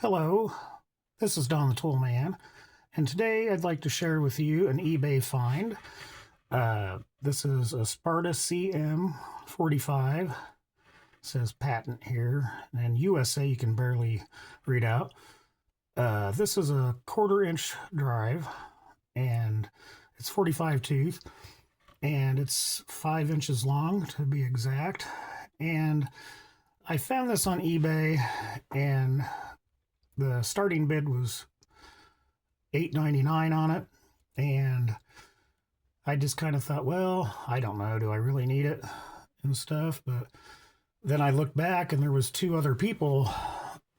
Hello, this is Don the Tool Man, and today I'd like to share with you an eBay find. This is a Sparta CM 45. It says patent here, and USA you can barely read out. This is a 1/4 inch drive, and it's 45 tooth, and it's 5 inches long to be exact. And I found this on eBay, and the starting bid was $8.99 on it, and I just kind of thought, well, I don't know, do I really need it and stuff? But then I looked back, and there was two other people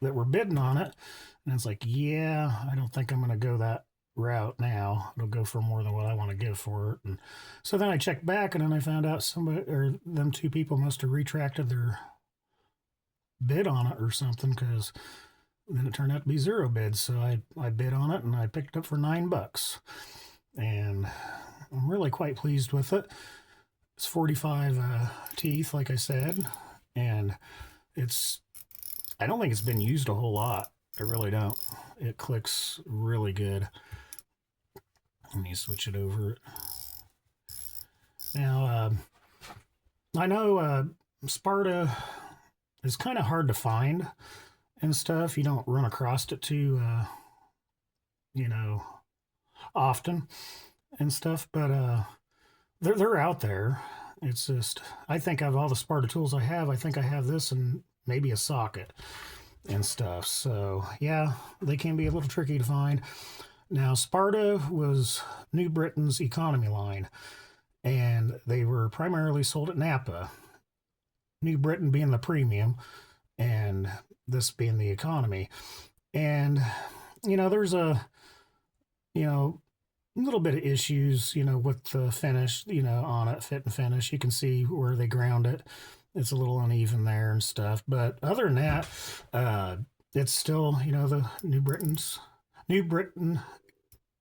that were bidding on it, and it's like, yeah, I don't think I'm going to go that route now. It'll go for more than what I want to give for it. And so then I checked back, and then I found out somebody or them two people must have retracted their bid on it or something, because then it turned out to be zero bids. So I bid on it, and I picked it up for $9, and I'm really quite pleased with it. It's 45 teeth, like I said, and I don't think it's been used a whole lot. I really don't. It clicks really good. Let me switch it over. Now, I know Sparta is kind of hard to find and stuff. You don't run across it too, often and stuff, but they're out there. It's just, I think of all the Sparta tools I think I have this and maybe a socket and stuff. So yeah, they can be a little tricky to find. Now, Sparta was New Britain's economy line, and they were primarily sold at Napa. New Britain being the premium, and this being the economy. And there's a little bit of issues with the finish on it, fit and finish. You can see where they ground it. It's a little uneven there and stuff, but other than that, it's still the New Britain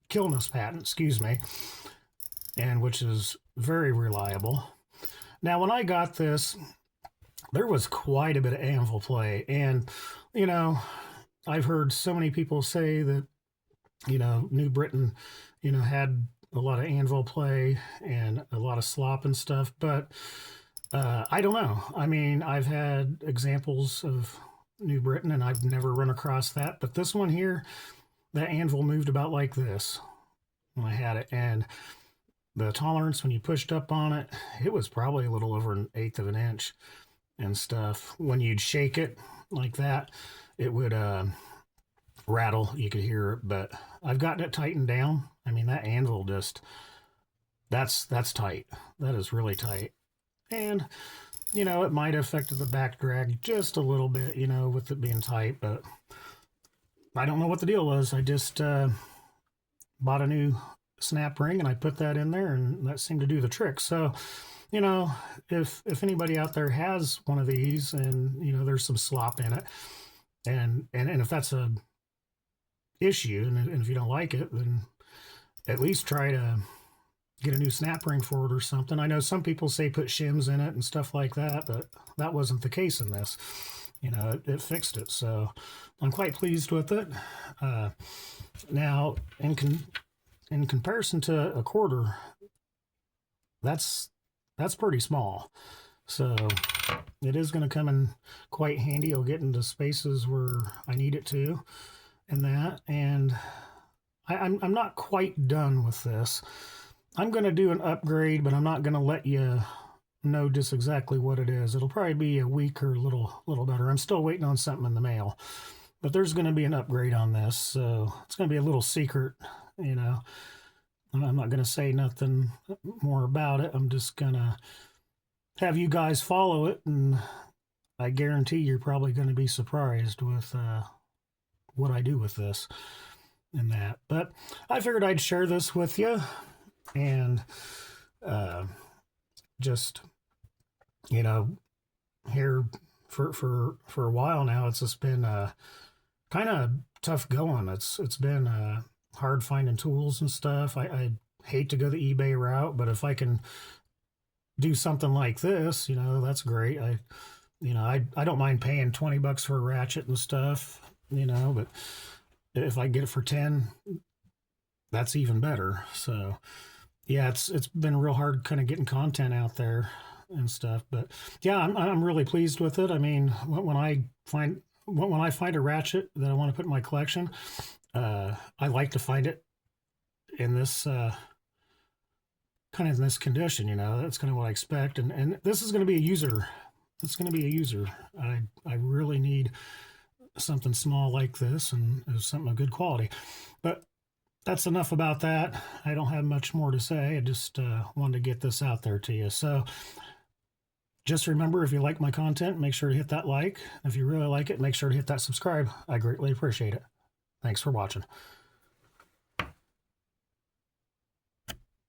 Kilness patent, excuse me, and which is very reliable. Now, when I got this, there was quite a bit of anvil play, and I've heard so many people say that New Britain had a lot of anvil play and a lot of slop and stuff, but I don't know. I mean, I've had examples of New Britain, and I've never run across that, but this one here, that anvil moved about like this when I had it, and the tolerance when you pushed up on it, it was probably a little over 1/8 of an inch and stuff. When you'd shake it like that, it would rattle. You could hear it, but I've gotten it tightened down. I mean, that anvil just, that's tight. That is really tight. And it might have affected the back drag just a little bit, with it being tight, but I don't know what the deal was. I just bought a new snap ring, and I put that in there, and that seemed to do the trick. So if anybody out there has one of these, and there's some slop in it, and if that's a issue, and if you don't like it, then at least try to get a new snap ring for it or something. I know some people say put shims in it and stuff like that, but that wasn't the case in this. It fixed it, so I'm quite pleased with it. Now, in comparison to a 1/4, that's pretty small. So it is going to come in quite handy. It'll get into spaces where I need it to, and that. And I'm not quite done with this. I'm going to do an upgrade, but I'm not going to let you know just exactly what it is. It'll probably be a week or a little better. I'm still waiting on something in the mail, but there's going to be an upgrade on this, so it's going to be a little secret. I'm not going to say nothing more about it. I'm just going to have you guys follow it, and I guarantee you're probably going to be surprised with what I do with this and that. But I figured I'd share this with you, and just here for a while now, it's just been kind of tough going. It's been hard finding tools and stuff. I hate to go the eBay route, but if I can do something like this, that's great. I don't mind paying $20 for a ratchet and stuff, but if I get it for 10, that's even better. So yeah, it's been real hard kind of getting content out there and stuff. But yeah, I'm really pleased with it. I mean, when I find a ratchet that I want to put in my collection, I like to find it in this kind of in this condition. That's kind of what I expect. And this is going to be a user. It's going to be a user. I really need something small like this and something of good quality. But that's enough about that. I don't have much more to say. I just wanted to get this out there to you. So just remember, if you like my content, make sure to hit that like. If you really like it, make sure to hit that subscribe. I greatly appreciate it. Thanks for watching.